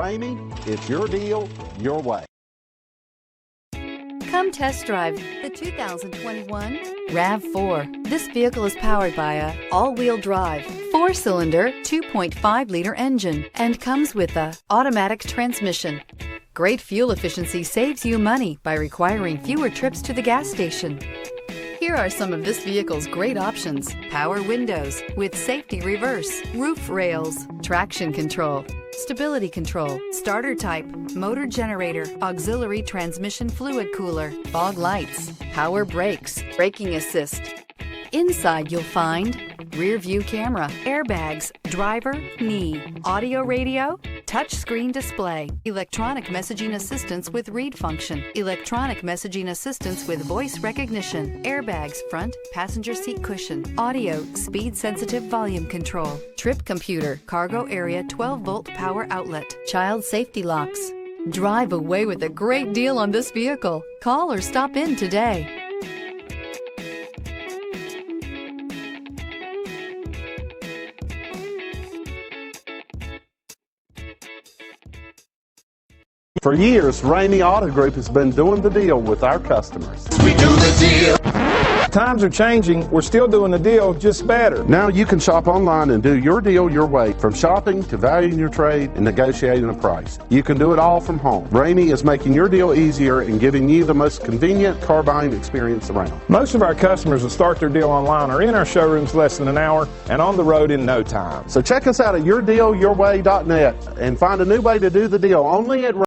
Ramey, it's your deal, your way. Come test drive the 2021 RAV4. This vehicle is powered by a all-wheel drive, 4-cylinder, 2.5-liter engine and comes with a automatic transmission. Great fuel efficiency saves you money by requiring fewer trips to the gas station. Here are some of this vehicle's great options: power windows with safety reverse, roof rails, traction control, stability control, starter type, motor generator, auxiliary transmission fluid cooler, fog lights, power brakes, braking assist. Inside you'll find rear view camera, airbags, driver, knee, audio radio, touch screen display, electronic messaging assistance with read function, electronic messaging assistance with voice recognition, airbags, front passenger seat cushion, audio, speed sensitive volume control, trip computer, cargo area 12-volt power outlet, child safety locks. Drive away with a great deal on this vehicle. Call or stop in today. For years, Ramey Auto Group has been doing the deal with our customers. We do the deal. Times are changing. We're still doing the deal, just better. Now you can shop online and do your deal your way, from shopping to valuing your trade and negotiating a price. You can do it all from home. Ramey is making your deal easier and giving you the most convenient car buying experience around. Most of our customers that start their deal online are in our showrooms less than an hour and on the road in no time. So check us out at yourdealyourway.net and find a new way to do the deal only at